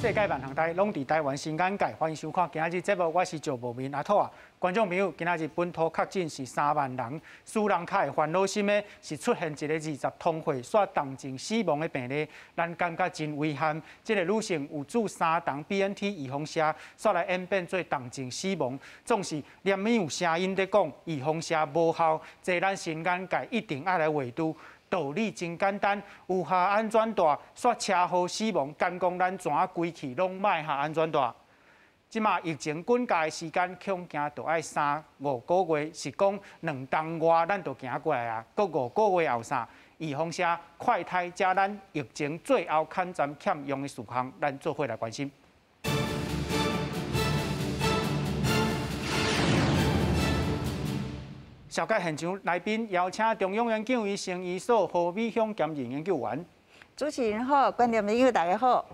世界万行台拢伫台湾新眼界，欢迎收看今仔日节目，我是赵无明阿土啊。观众朋友，今仔日本土确诊是3万人，斯人卡会烦恼心的是出现一个20通血煞动静死亡的病例，咱感觉真遗憾。这个女性有注3档 BNT 预防射，煞来演变做动静死亡，总是连面有声音在讲预防射无效，这咱新眼界一定要来围堵。 道理真简单，有下安全带，煞车祸死亡，敢讲咱怎规气拢卖下安全带？即马疫情滚价的时间，恐惊就要3、5个月，是讲2冬外咱就行过来啊，搁5个月后啥？预防射快筛加咱疫情最后抗战欠用的事项，咱做伙来关心。 小介现场来宾邀请中央研究院生医所何美香兼任研究员。主持人好，观众朋友大家好。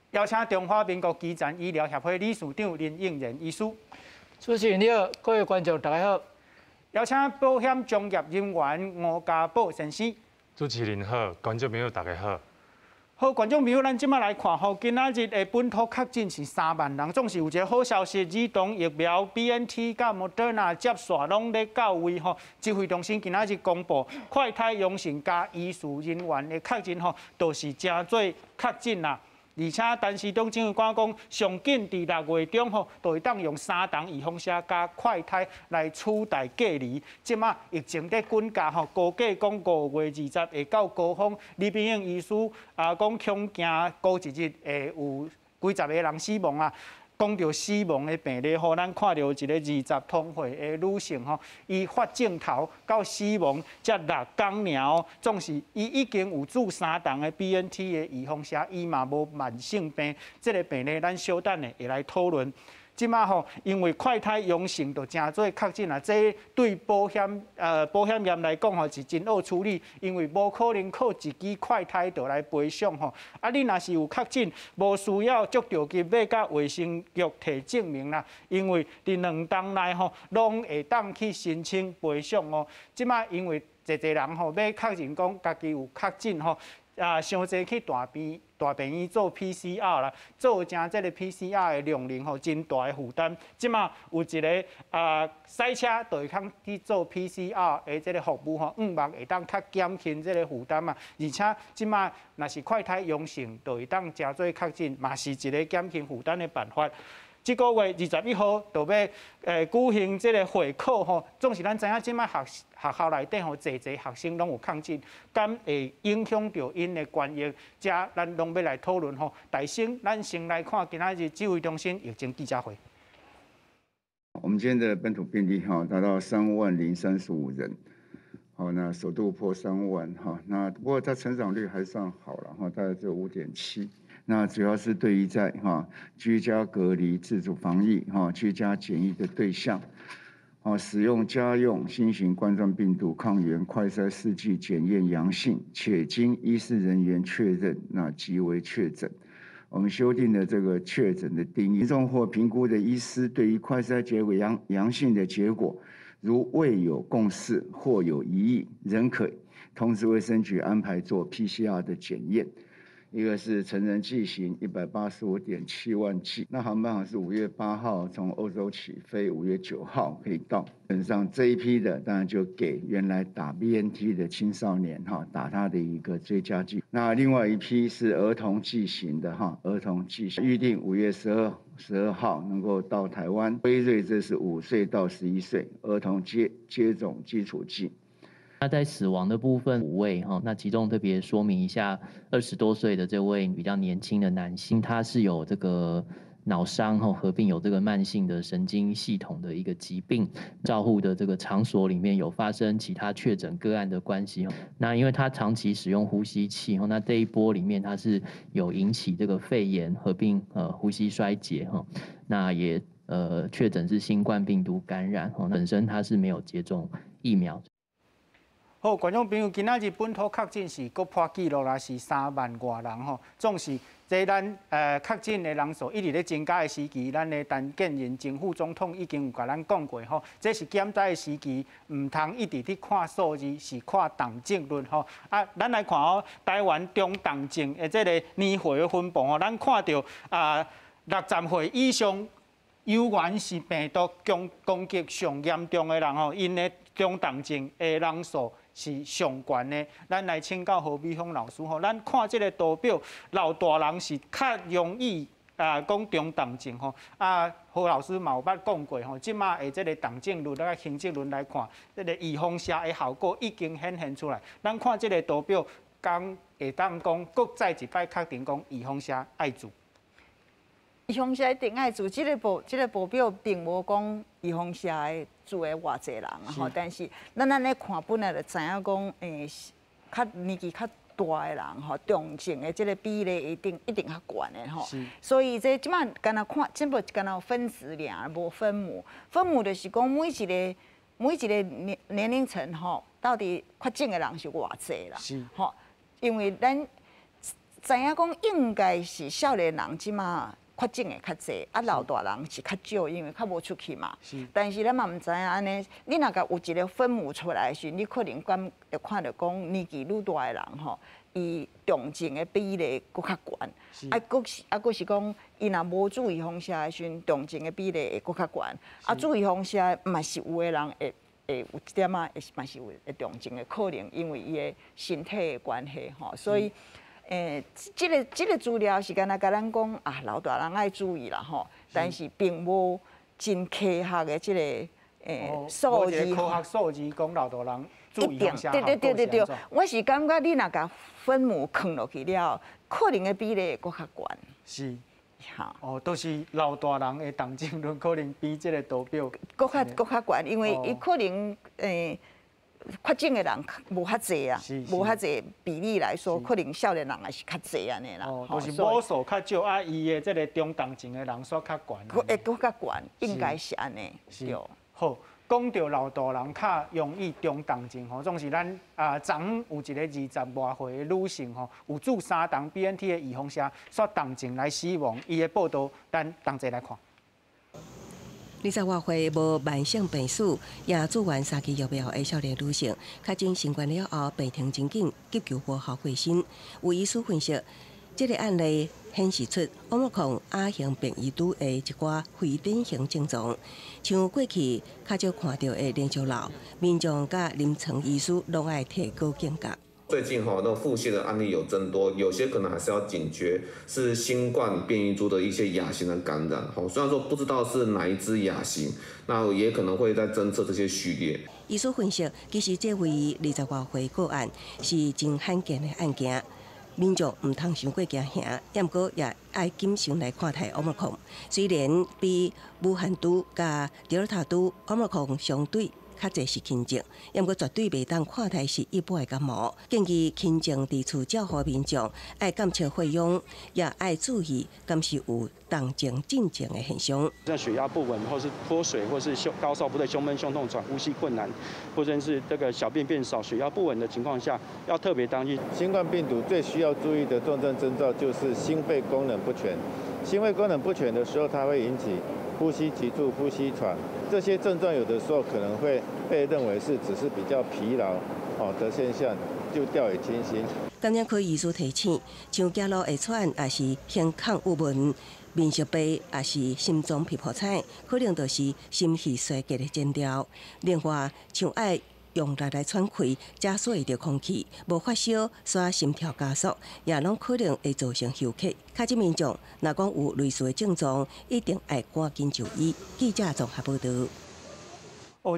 邀请中华民国基层医疗协会理事长林应仁医师。主持人你好，各位观众大家好。邀请保险从业人员吴家宝先生。主持人好，观众朋友大家好。 好，观众朋友，咱即马来看吼，今仔日的本土确诊是3万人，总是有一个好消息，儿童疫苗 BNT 甲 Moderna 接线拢咧到位吼。指挥中心今仔日公布，快筛阳性加医事人员的确诊吼，都是真做确诊啦。而且，陈时中指挥官讲，上紧伫6月中吼，就会当用3档预防射加快筛来取代隔离。即马疫情在滚价吼，估计讲5月20会到高峰。李炳英医师讲恐惊过一日会有几十个人死亡啊。 讲到死亡的病例，吼，咱看到一个20通岁的女性吼，伊发症头到死亡才6天尔哦，总是伊已经有注3档的 BNT 的预防射，伊嘛无慢性病，这个病例咱稍等的会来讨论。即马吼，因为快筛阳性就真做确诊啊，这对保险业来讲吼是真好处理，因为无可能靠一支快筛就来赔偿吼。啊，你若是有确诊，无需要足着急要甲卫生局提证明啦，因为伫2冬内吼，拢会当去申请赔偿哦。即马因为侪人吼要确认讲家己有确诊吼。 伤济去大病院做 PCR 啦，做成这个 PCR 的量能吼真大的负担。即马有一个赛车就会通去做 PCR 的这个服务吼，5万会当较减轻这个负担嘛。而且即马若是快筛阳性，就会当真做确诊，嘛是一个减轻负担的办法。 这个月21号就要举行这个会考吼，总是咱知影即摆学校内底吼，侪学生拢有抗症，敢会影响到因的权益，遮咱拢要来讨论吼。大先，咱先来看今仔日指挥中心疫情记者会。我们今天的本土病例达到30035人，好，那首度破3万哈，那不过它成长率还算好了哈，大概只有5.7%。 那主要是对于在居家隔离、自主防疫、居家检疫的对象，使用家用新型冠状病毒抗原快筛试剂检验阳性，且经医师人员确认，那即为确诊。我们修订了这个确诊的定义，民众或评估的医师对于快筛结果阳性的结果，如未有共识或有疑义，仍可通知卫生局安排做 PCR 的检验。 一个是成人剂型185.7万剂，那航班好像是5月8号从欧洲起飞，5月9号可以到。基本上这一批的当然就给原来打 BNT 的青少年打他的一个追加剂。那另外一批是儿童剂型的儿童剂型，预定5月12号能够到台湾。辉瑞这是5岁到11岁儿童接种基础剂。 那在死亡的部分5位哈，那其中特别说明一下，20多岁的这位比较年轻的男性，他是有这个脑伤哈，合并有这个慢性的神经系统的一个疾病，照护的这个场所里面有发生其他确诊个案的关系。那因为他长期使用呼吸器哈，那这一波里面他是有引起这个肺炎合并呼吸衰竭哈，那也确诊是新冠病毒感染哈，本身他是没有接种疫苗。好，观众朋友，今仔日本土确诊是国破纪录啦，是3万外人吼，总是。即咱确诊的人数一直咧增加的时期，咱的陈建仁前副总统已经有甲咱讲过吼，这是减灾的时期，唔通一直去看数字，是看重症率吼。啊，咱来看哦，台湾中重症的这个年岁的分布吼，咱看到60岁以上，有原是病毒攻击上严重的人吼，因的中重症的人数。是上悬的，咱来请教何美凤老师吼。咱看这个图表，老大人是较容易讲中重症吼。何老师嘛有捌讲过吼，即马的这个重症率、个轻症率来看，这个预防射的效果已经显现出来。咱看这个图表，讲会当讲，搁再一摆确定讲预防射爱做。预防射一定爱做，这个报表并无讲预防射的做的偌济人吼，但是咱咧看本来就知影讲，较年纪较大的人吼，重症的这个比例一定较悬的吼。所以即摆干那看，只不干那有分子尔，无分母。分母就是讲每一个年龄层吼，到底确诊的人是偌济啦。吼，因为咱知影讲应该是少年人即马。确诊的较济，老大人是较少，因为较无出去嘛。但是咱嘛唔知影安尼，你若甲有一个分母出来时，你可能会看到讲年纪愈大的人吼，伊重症的比例搁较悬。搁是讲，伊若无注意防射的时，重症的比例会搁较悬。注意防射嘛是有的人会有一点嘛是有重症的可能，因为伊的身体的关系吼，所以。这个资料是敢若甲咱讲老大人爱注意啦吼，但是并无真科学的这个数字。科学数字讲老大人注意防射效果对，我是感觉你若甲分母放落去了，可能的比例会较悬。是。都是老大人的重症率可能比这个图表搁较悬，因为伊可能确诊的人无遐济啊，无遐济比例来说，可能少年人也是较济安尼啦。就是母数较少，伊的这个中重症的人数较悬。会搁较悬，应该是安尼。对。好，讲到老大人较容易中重症吼，总是咱昨昏有一个20外岁的女性吼，有注3档 BNT 的预防射，煞重症来死亡。伊的报道，咱同齐来看。20外岁无慢性病史，也做完3期疫苗的少年女性，确诊新冠了后病情真紧，急救无效过身。有医师分析，这个案例显示出Omicron亚型变异株的一寡非典型症状，像过去较少看到的连续老，民众甲临床医师拢爱提高警觉。最近那个腹泻的案例有增多，有些可能还是要警觉，是新冠变异株的一些亚型的感染。虽然说不知道是哪一支亚型，那也可能会在侦测这些序列。医师分析，其实这位20外岁个案是真罕见的案件，民众唔通伤过惊吓，也毋过也爱谨慎来看待Omicron。虽然比武汉株甲德尔塔株Omicron相对较侪是轻症，也毋过绝对袂当看待是一般的感冒。建议轻症伫厝照护民众，爱监测费用，也爱注意敢是有重症进症的现象。像血压不稳，或是脱水，或是高烧不退、胸闷、胸痛、喘、呼吸困难，或者是这个小便变少、血压不稳的情况下，要特别当心。新冠病毒最需要注意的重症征兆就是心肺功能不全。心肺功能不全的时候，它会引起呼吸急促、呼吸喘，这些症状有的时候可能会被认为是只是比较疲劳的现象，就掉以轻心。感染科医师提醒，像走路会喘，也是胸腔郁闷、面色白，也是心脏皮肤彩，可能就是心肺衰竭的征兆。另外，像爱用力来喘气，加速着空气，无发烧，煞心跳加速，也拢可能会造成休克。确诊民众若讲有类似的症状，一定要赶紧就医。记者综合报道。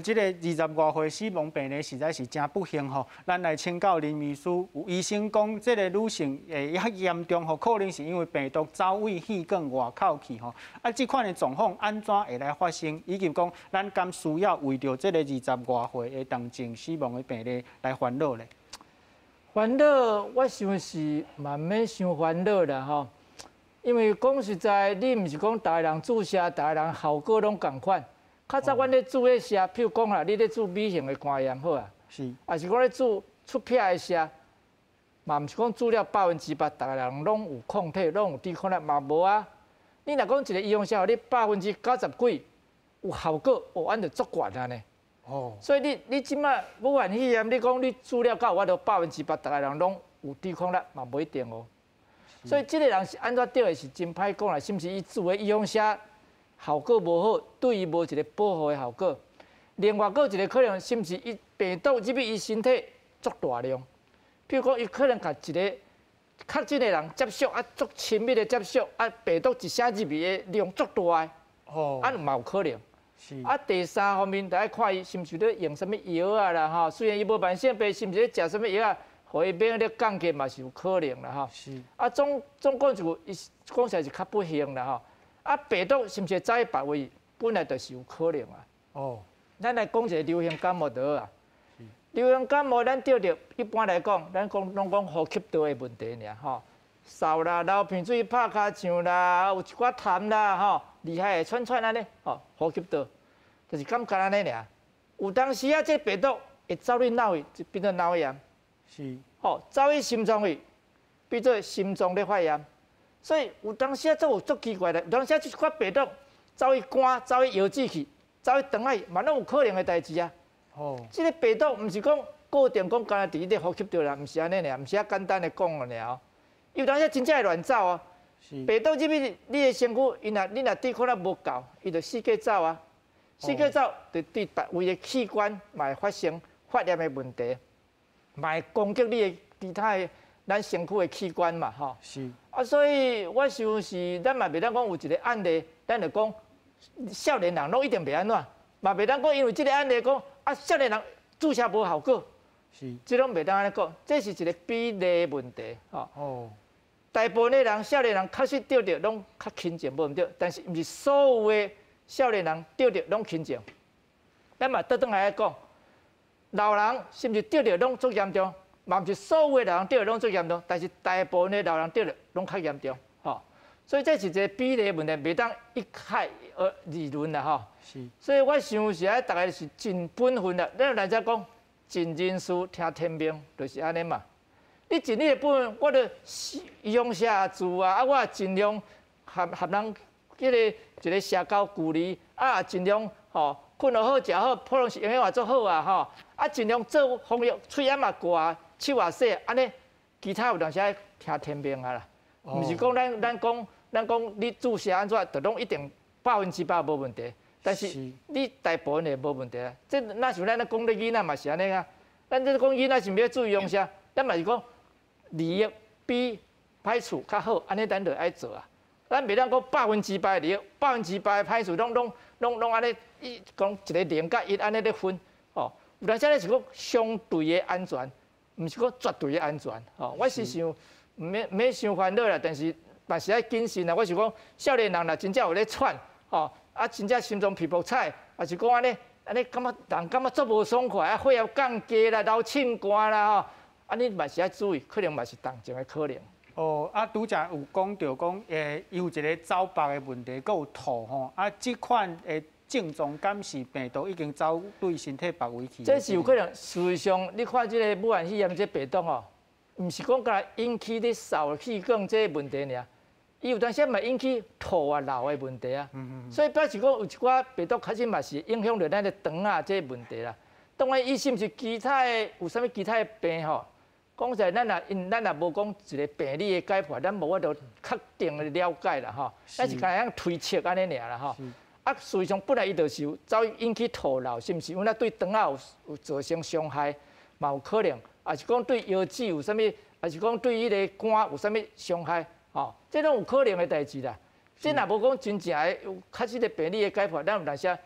这个20外岁死亡病例实在是真不幸吼。咱来请教林医师，有医生讲，这个女性较严重吼，可能是因为病毒走位气管外口去吼。这款的状况安怎会来发生？以及讲，咱敢需要为着这个20外岁的重症死亡的病例来烦恼呢？烦恼，我想是慢慢伤烦恼啦吼。因为讲实在，你毋是讲大人注射，大人效果拢共款。较早阮咧煮迄些，譬如讲啦，你咧煮米型的肝炎好啊，是，还是讲咧煮出片的些，嘛毋是讲煮了100%，大家人拢有抗体，拢有抵抗力，嘛无啊。你若讲一个医用下，你90%几有效果，按就足悬啊呢。哦，所以你即摆武汉肺炎，你讲你煮了到我着100%，大家人拢有抵抗力，嘛无一定哦。所以即个人是安怎对的，是真歹讲啦，是毋是伊煮的医用下效果无好，对伊无一个保护的效果。另外，佫一个可能，是毋是伊病毒入去伊身体足大量？譬如讲，伊可能甲一个确诊的人接触足亲密的接触病毒一下入去的量足大的，哦，嘛有可能。是。第三方面，大家看伊是毋是咧用什么药啊啦吼？虽然伊无慢性病，是毋是咧食什么药啊？互伊免咧降低嘛是有可能啦吼。是。总讲就伊讲起来是较不幸啦吼。病毒是毋是走去别位，本来就是有可能啊。哦。咱来讲一个流行感冒就好啊。流行感冒咱得着，一般来讲，咱拢讲呼吸道的问题尔吼。嗽啦、流鼻水、拍骹唱啦，有一寡痰啦吼，厉害的喘喘安尼吼，呼吸道就是感觉安尼尔。有当时啊，这病毒会走去脑位，就变做脑炎。是。吼，走去心脏位，变做心脏咧发炎。所以有当时啊，这有足奇怪的，有当时啊，即款病毒走去肝、走去腰子去、走去肠仔，嘛拢有可能的代志啊。哦。即个病毒毋是讲固定讲干伫咧呼吸道啦，毋是安尼尔，毋是啊简单的讲了。有当时真正会乱走啊。病毒入去你的身躯，你若抵抗力无够，伊就四界走啊。四界走，就对别位的器官嘛会发生发炎的问题，嘛会攻击你的其他的咱身躯的器官嘛，吼。是。所以我想是咱嘛袂当讲有一个案例，咱就讲少年人拢一定袂安怎，嘛袂当讲因为这个案例讲少年人注射无效果。是。这拢袂当安尼讲，这是一个比例问题，吼。哦。大部分的人，少年人确实得着拢较轻症，无毋对，但是毋是所有的少年人得着拢轻症。咱嘛倒转来讲，老人是毋是得着拢足严重？嘛毋是所有的老人得着拢足严重，但是大部分的老人得着拢较严重，吼。所以这是一个比例问题，袂当一概而论啦，吼。是。所以我想是大概是尽本分啦。咱来则讲，尽人事，听天命，就是安尼嘛。你尽你的本分，我著用下住啊，我尽量合人迄个一个社交距离尽量吼困得好、食好，普通是营养也做好啊吼，尽量做防疫，喙也嘛挂，手也洗，安尼其他有当时爱听天命啊啦，毋是讲咱讲你注射安怎，就拢一定100%无问题，但是你大部分的无问题啊。这那像咱讲咧囡仔嘛是安尼啊，咱这讲囡仔是毋要注意用啥，咱嘛是讲。利益比歹处较好，安尼咱就爱做啊。咱袂当讲100%利益，100%歹处，拢安尼，讲一个0甲1安尼咧分，吼。有当时咧是讲相对的安全，毋是讲绝对的安全，吼。我是想，毋免伤烦恼啦，但是嘛是爱谨慎啦。我是讲，少年人若真正有咧喘，吼，真正心脏皮肤菜，也是讲安尼感觉人感觉足无爽快，血压降低啦，流凊汗啦，吼。尼嘛是要注意，可能嘛是重症的可能。哦，拄则有讲到讲，有一个走白的问题，佮有吐吼，这款症状敢是病毒已经走对身体别位去？这是有可能。事实上，你看这个武汉肺炎这病毒哦，毋是讲甲引起你嗽气管这个问题尔，伊有当时嘛引起吐啊、流的问题啊。所以表示讲有一寡病毒确实嘛是影响着咱的肠啊这个问题啦。当然，伊是毋是其他的有啥物其他的病吼？讲实在，咱也无讲一个病理的解剖，咱无法度确定的了解啦吼。咱是干样推测安尼尔啦吼。事实上本来伊就是有走引起吐流，是毋是？因为对肠仔有造成伤害，嘛有可能，也是讲对腰子有啥物，也是讲对迄个肝有啥物伤害，吼，这种有可能的代志啦。这若无讲真正的有确实的病理的解剖，咱有当时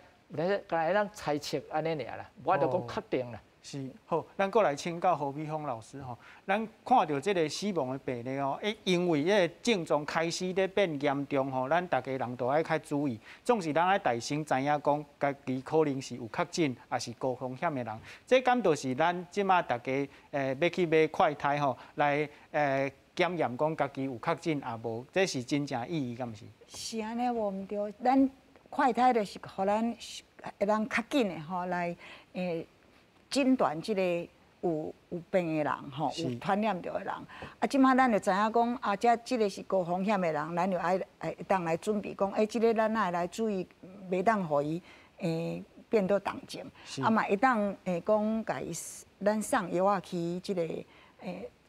干会当猜测安尼尔啦，无法度讲确定啦。是好，咱过来请教何美芳老师吼。咱看到这个死亡的病例哦，因为这个症状开始咧变严重吼，咱大家人都爱较注意。总是咱爱大心知影讲，家己可能是有确诊，也是高风险的人。这感就是咱即马大家要去买快筛吼，来检验讲家己有确诊也无，这是真正意义，敢毋是？是安尼无毋对，咱快筛就是互咱会当较紧的吼来诊断即个有病的人吼，有传染着的人。啊，即摆咱就知影讲啊，即个是高风险的人，咱就会当来准备讲，即个咱爱来注意，袂当互伊变做重症。啊嘛，会当讲，甲伊咱送药仔去即个去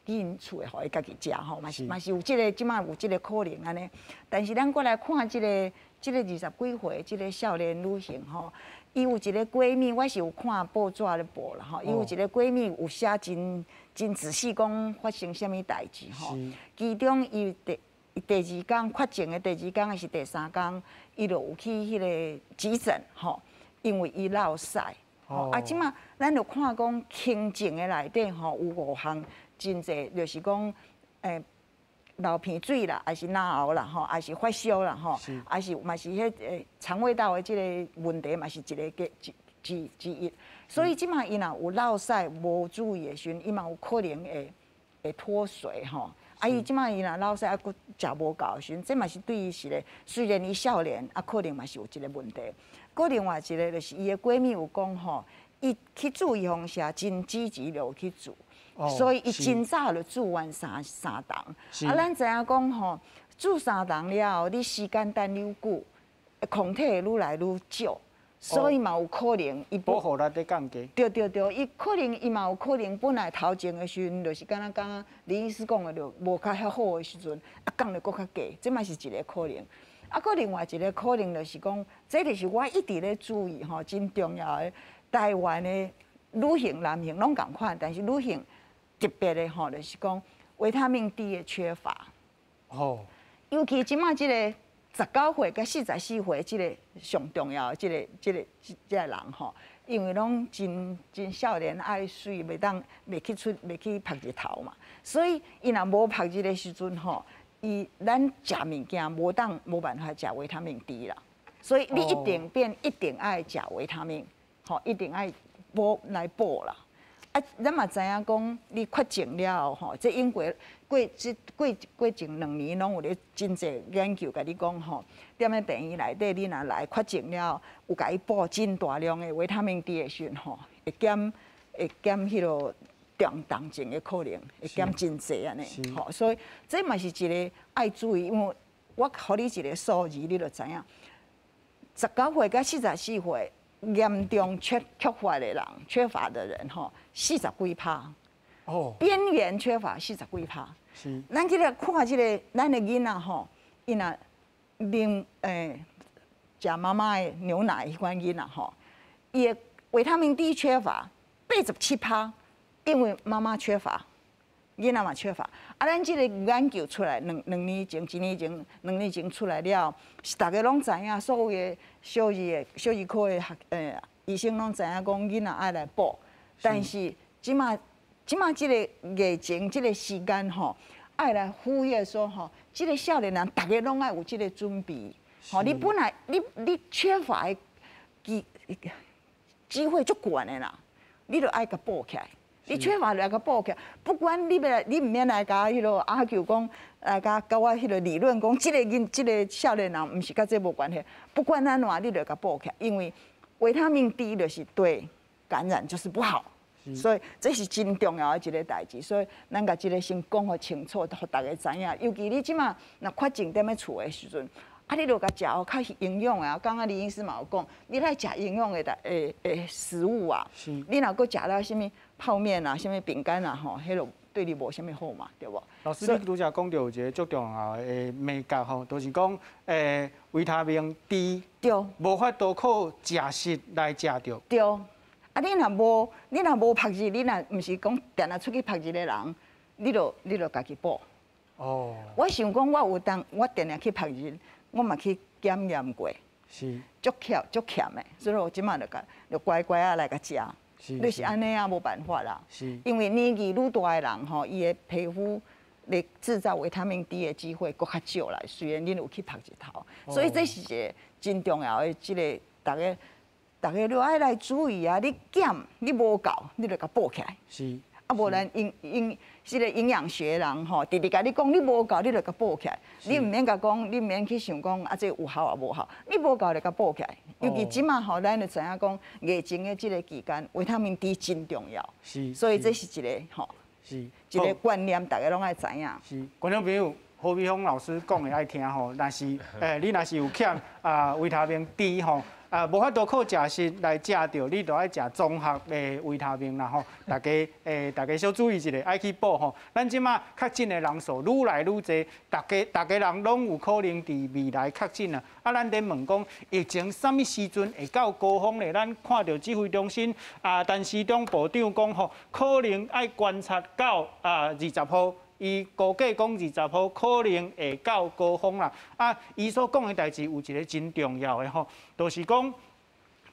因厝的，互伊家己食吼，嘛是有即个即摆有即个可能安尼。但是咱过来看即个20几岁即个少年女性吼。伊有一个闺蜜，我是有看报纸咧报啦吼。伊有一个闺蜜有写真仔细讲发生什么代志吼。其中伊第二天确诊的第二天还是第三天，伊就有去迄个急诊吼，因为伊落屎。啊，即马咱就看讲轻症的内底吼有5项真济，就是讲流鼻水啦，还是脑喉啦，吼，还是发烧啦，吼，还是嘛是迄肠胃道的即个问题，嘛是一个之一。所以即马伊若有落屎无注意的时阵，伊嘛有可能会脱水吼。啊，伊即马伊若落屎啊，佫食无够的时阵，这嘛是对伊是咧。虽然伊少年，啊，可能嘛是有一个问题。佫另外一个就是伊的闺蜜有讲吼，伊去注预防针，真积极就去注。所以伊真早就住完三档，啊，咱知影讲吼，住3档了后，你时间等愈久，抗体愈来愈少，所以嘛有可能伊保护力在降低。对，伊可能伊嘛有可能本来头前的时阵，就是敢若李医师讲的，就无较遐好的时阵，啊降得佫较低，这嘛是一个可能。啊，佫另外一个可能就是讲，这就是我一直咧注意吼，真重要的台湾的女性、男性拢共款，但是女性。特别的吼，就是讲维他命 D 的缺乏。尤其即马即个19岁甲44岁即个上重要的即个人吼，因为拢真少年爱水，袂去晒日头嘛，所以伊若无晒日的时阵吼，咱食物件无办法食维他命 D 啦，所以你一定爱食维他命，吼，一定爱补啦。啊，咱嘛知影讲，你确诊了后吼，这英国过前2年拢有咧真侪研究，甲你讲吼，踮咧病院内底，你若来确诊了，有甲伊补真大量的维他命 D 的时阵吼，会减迄落重症的可能，会减真侪安尼。吼，所以这嘛是一个爱注意，因为我互你一个数字，你就知影，19岁甲44岁。严重缺乏的人吼，40几%。边缘缺乏40几%。是。咱去来看这个咱的囡仔吼，伊若啉食妈妈的牛奶迄款囡仔吼，伊的维他命 D 缺乏87%，因为妈妈缺乏，囡仔嘛缺乏。啊，咱这个研究出来1年前出来了，是大家拢知影，所有的小儿科的医生拢知影讲囡仔爱来补，但是即马这个疫情这个时间吼，爱来呼吁说吼，这个少年人大家拢爱有这个准备，吼，你本来你缺乏的机会足悬的啦，你就爱甲补起来。你缺乏来甲补起来，不管你唔免来甲迄落阿舅讲，来甲我迄落理论讲，这个少年人毋是甲这无关系。不管安怎，你就甲补起来，因为维他命 D 就是对感染就是不好，所以这是真重要的一个代志。所以咱甲这个先讲互清楚，互大家知影。尤其你即马若确诊踮咧厝的时阵，啊，你就甲食哦较营养的啊。刚刚李医师嘛有讲，你来食营养的食物啊。你若搁食了什么？泡面啊，什么饼干啊，吼，迄落对你无什么好嘛，对无？老师，你拄则讲到有一个足重要的美角吼，就是讲维他命 D， 对，无法度靠食食来食着。对，啊，你若无晒日，你若毋是讲定定出去晒日的人，你就家己补。我想讲，我定定去晒日，我嘛去检验过，是足欠的，所以我即马就乖乖啊来甲食。就是安尼啊，无办法啦。是，因为年纪愈大的人吼，伊的皮肤咧制造维他命 D 的机会搁较少啦。虽然恁有去晒日头，所以这是一个真重要的，这个大家都爱来注意啊。你减你无够，你就甲补起来。是。啊，无咱这个营养学人吼，直直甲你讲，你无够，你就甲补起来。你唔免甲讲，你唔免去想讲啊，这有效啊无效，你无够就甲补起来。尤其即马吼，咱就知影讲，疫情的这个期间，维他命 D 真重要。是，所以这是一个吼，是一个观念，大家拢爱知影。是，观众朋友。何美芳老师讲的爱听吼，但是你若是有欠维他命 D 吼，无法度靠食食来食到，你就爱食综合的维他命啦吼。大家小注意一下，爱去补吼。咱即马确诊的人数愈来愈侪，大家人拢有可能伫未来确诊啊。啊，咱伫问讲，疫情什么时阵会到高峰咧？咱看到指挥中心陈时中部长讲吼，可能爱观察到20号。伊估计讲20号可能会到高峰啦。伊所讲的代志有一个真重要的吼，就是讲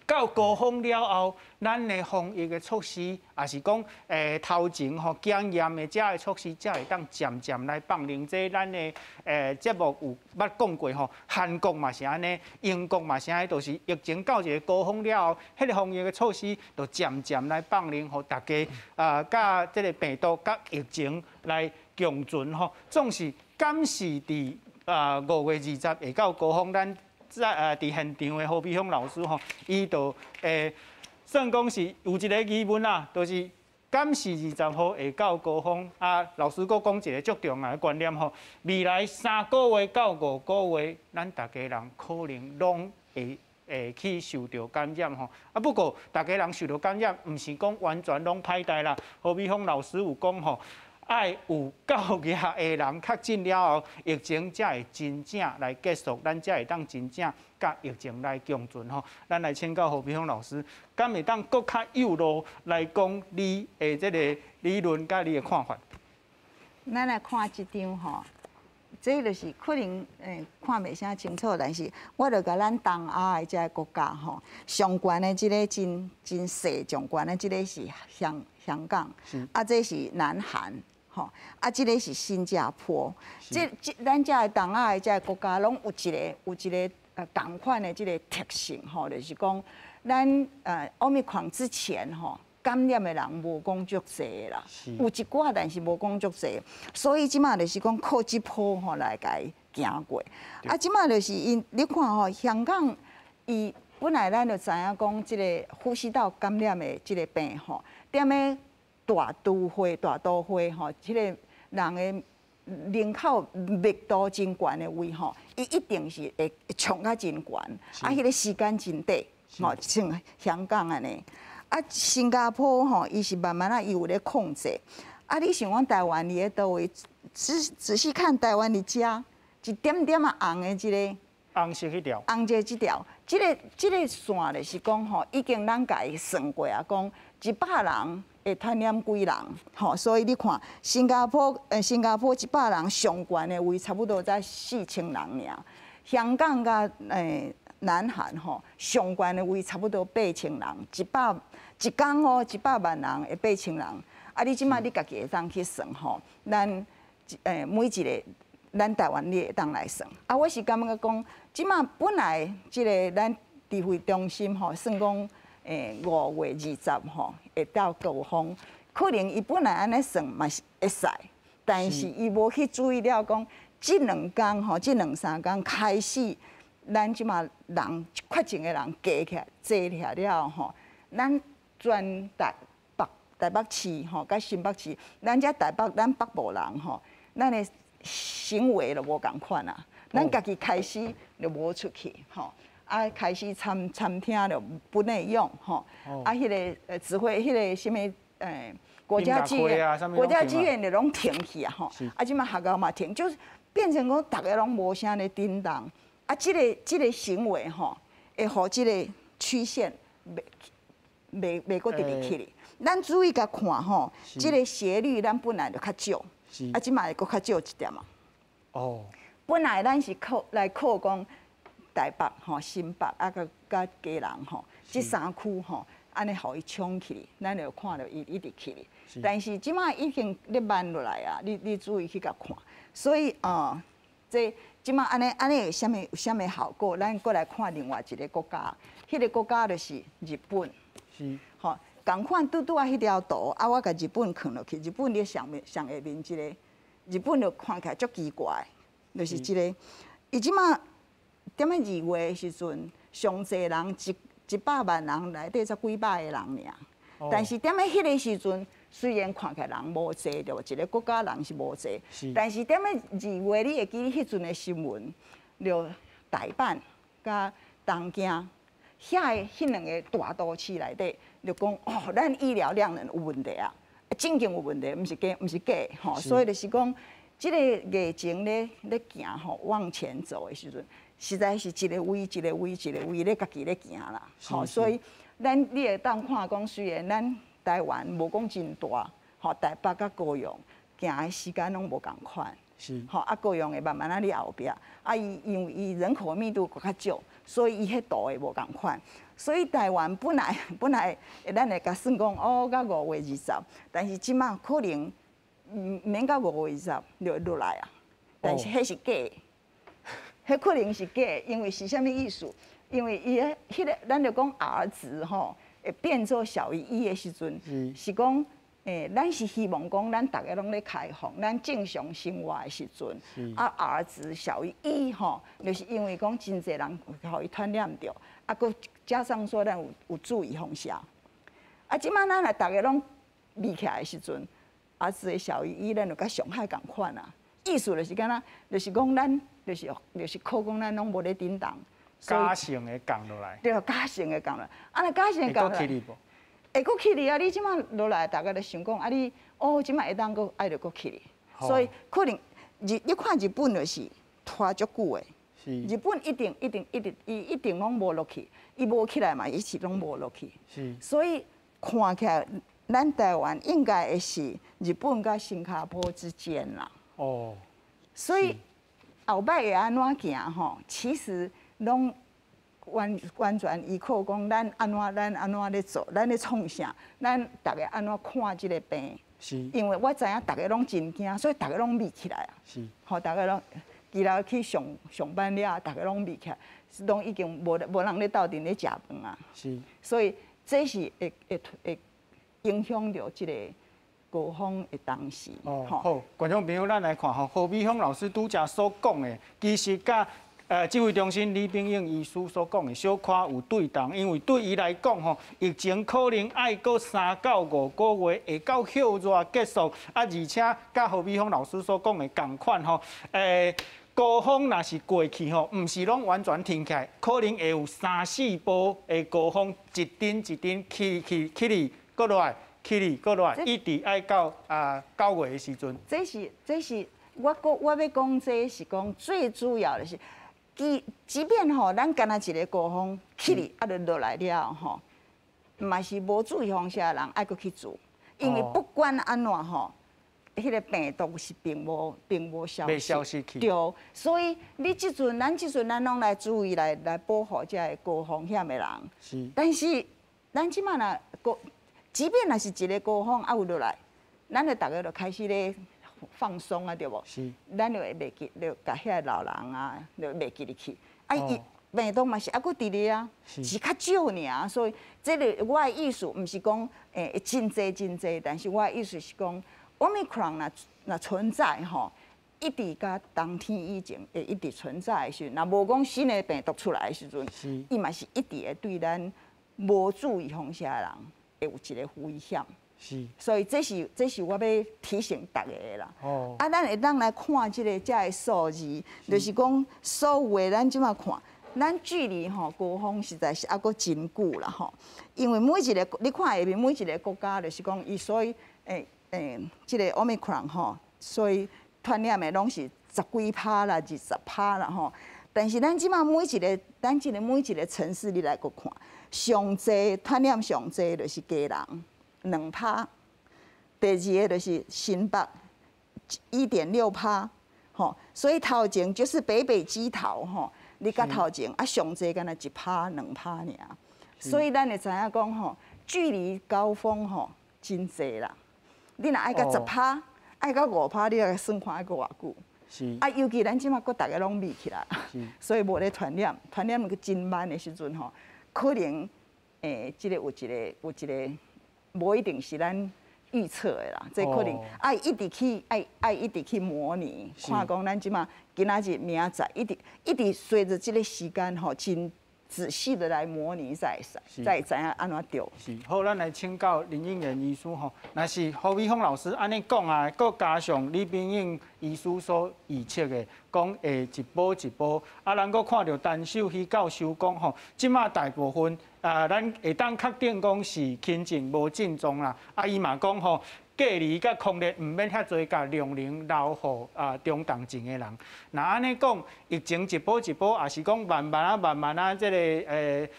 到高峰了后，咱的防疫的措施，也是讲头前吼检验的这个措施，才会当渐渐来放零。这咱的节目有捌讲过吼，韩国嘛是安尼，英国嘛是安尼，就是疫情到一个高峰了后，迄个防疫的措施就渐渐来放零，互大家甲这个病毒甲疫情来共存吼。总是敢是伫5月20会到高峰，咱在伫现场的何美芳老师吼，伊就算讲是有一个疑问啦，就是敢是20号会到高峰？老师佫讲一个足重要的观念吼，未来3个月到5个月，咱大家人可能拢会去受到感染吼。不过大家人受到感染，毋是讲完全拢歹代啦。何美芳老师有讲吼。爱有9月的人确诊了后，疫情才会真正来结束，咱才会当真正甲疫情来共存吼。咱来请教何美芳老师，敢会当更较有路来讲你的这个理论甲你的看法？咱来看这张吼，这就是可能看袂啥清楚，但是我著甲咱东亚的这个国家吼，上悬的这个真细上悬的这个是香港，这是南韩。吼，这个是新加坡，咱这东亚的这个国家拢有一个同款的这个特性吼，就是讲咱奥密克戎之前吼，感染的人无讲足侪啦，有一寡但是无讲足侪，所以即马就是讲靠这波吼来甲伊行过。即马就是因你看吼，香港伊本来咱就知影讲即个呼吸道感染的即个病吼，踮咧。大都会吼，即个人的人口密度真悬的位吼，伊一定是会冲啊真悬，迄个时间真短，吼，像香港安尼。新加坡吼，伊是慢慢伊有咧控制。你想讲台湾伫咧倒位？仔细看台湾的遮，一点点红的即个红色迄条，红色即条，即个线就是讲吼，已经咱家己算过啊，讲100人。会传染几人？吼，所以你看新加坡100人上悬的位差不多才4000人尔，香港甲南韩吼上悬的位差不多8000人，一天哦100万人会8000人，你即摆你家己会当去算吼，咱每一个咱台湾你会当来算。我是感觉讲，即摆本来即个咱指挥中心吼算讲。5月20吼会到高峰，可能伊本来安尼算嘛是会使，但是伊无去注意了讲，这2天吼，这2-3天开始，咱即马人确诊的人加起来、多起来了吼，咱全台北市吼，甲新北市，咱遮咱北部人吼，咱的行为就无共款啊，咱家己开始就无出去吼。开始参听了不内用吼，迄个指挥迄个什么国家剧院就拢停去啊吼，即马学校嘛停，就是变成讲大家拢无啥咧叮当，即个行为吼，会互即个曲线袂搁直直去哩。咱注意甲看吼，即个斜率咱本来就较少，即马会搁较少一点啊。本来咱是靠讲。台北吼、新北甲基隆吼，这3区吼，安尼互伊冲起，咱就看到伊一直起哩。但是即摆已经咧慢落来啊，你注意去甲看。所以这即摆安尼有啥物效果？咱过来看另外一个国家，迄个国家就是日本。是。吼，共款拄啊迄条图，啊，我甲日本放落去，日本咧上下面一个，日本就看起来足奇怪，就是一个，伊即马点啊2月的时阵，上侪人100万人内底才几百个人尔，但是点啊迄个时阵，虽然看起来人无济对无，一个国家人是无济，但是点啊2月你会记迄阵的新闻，就台北甲东京。迄两个大都市内底，就讲哦，咱医疗量能有问题啊，真正有问题，毋是假吼。所以就是讲，即个疫情咧行吼往前走的时阵，实在是一个位咧家己咧行啦。吼，所以你会当看讲，虽然咱台湾无讲真大，吼台北甲高雄行的时间拢无共款。是，吼啊，高雄会慢慢咧后壁，啊，因为伊人口密度较少，所以伊迄度会无共款。所以台湾本来咱会甲算讲哦，到5月20，但是即马可能免到5月20就落来啊。但是迄是假的，迄可能是假的，因为是啥物意思？因为伊迄个咱就讲 R 值吼，会变做小于1的时阵，是讲。咱是希望讲，咱大家拢咧开放，咱正常生活的时阵，啊 R 值小于1吼，就是因为讲真侪人互伊传染着，啊，佮加上说咱有注意风险，啊，即摆咱若大家拢立起来的时阵，R 值小于1，咱就甲上海共款啊。意思就是干呐，就是讲咱就是靠讲咱拢无咧叮当，加成的降落来，对，加成的降落来，啊，那加成的降落来。会搁起哩啊！你即马落来，大家就想讲啊，你哦，即马会当搁爱着搁起哩，所以可能你看日本就是拖足久的，日本一定拢无落去，伊无起来嘛，伊是拢无落去，所以看起来咱台湾应该会是日本甲新加坡之间啦。哦，所以后摆会安怎行吼？其实拢。完全依靠讲，咱安怎咧做，咱咧创啥，咱大家安怎看即个病？是。因为我知影大家拢真惊，所以大家拢密起来啊。是。吼，大家拢伊拉去上班了，大家拢密起来，拢已经无人咧斗阵咧食饭啊。是。所以这是会影响到即个高峰的当时。哦，好，观众朋友，咱来看吼，何美芳老师拄则所讲的，其实甲。指挥中心李秉颖医师所讲的小可有对同，因为对伊来讲吼，疫情可能爱过3到5个月会到休热结束，啊，而且甲何美芳老师所讲的同款吼，高峰若是过去吼，毋是拢完全停起来，可能会有3、4波的高峰，一阵起哩，搁落来，起哩，搁落来，一直爱到9月的时阵。这是我要讲，这是讲最主要的是。即便吼，咱干那一个高峰起哩，啊，就落来了吼，嘛是无注意风险的人爱搁去做，因为不管安怎吼，迄个病毒是并无消失去。对，所以咱拢来注意来保护这个高风险的人。是。但是咱即马即便若是一个高峰啊有落来，咱就大家就开始咧。放松啊，对无？是，咱就会袂记，就甲遐老人啊，就袂记入去。啊，伊病毒嘛是还佫伫咧啊，是较少尔。所以，这个我的意思，毋是讲真济，但是我的意思是讲 ，Omicron 若存在吼，一直甲冬天以前会一直存在的时阵，若无讲新的病毒出来的时阵，伊嘛是一直会对咱无注意风险的人会有一个危险。是，所以这是我要提醒大家的啦。哦。啊，咱会当来看这个数字，就是讲所有的咱即马看，咱距离吼高峰实在是还佫真久啦吼。因为每一个你看下面每一个国家，就是讲伊所以这个 Omicron 吼，所以传染的拢是10几%啦、20%啦吼。但是咱即马每一个城市你来佫看，上济传染上济就是家人。2%，第二个就是新北1.6%，吼，所以头前就是北基桃吼，你甲头前啊上济敢若1%、2%尔，所以咱会知影讲吼，距离高峰吼真济啦，你若爱到10%，爱到5%，你来算看爱过偌久？是啊，尤其咱即马佫大家拢密起来，所以无咧传染个真慢的时阵吼，可能即个有一个。无一定是咱预测的啦，这可能爱一直去模拟，看讲咱即马今仔日明仔载一直随着这个时间吼，真仔细的来模拟再知影安怎对。是，好，咱来请教林应元医师吼，若是侯美凤老师安尼讲啊，佮加上李秉应医师所预测的，讲会一波一波，啊，咱佮看到单手去教授讲吼，即马大部分咱会当确定讲是轻症无症状啦，啊，伊嘛讲吼。隔离甲抗疫唔免遐侪，甲量能留互中重症的人。那安尼讲，疫情一波一波，也是讲慢慢啊，即个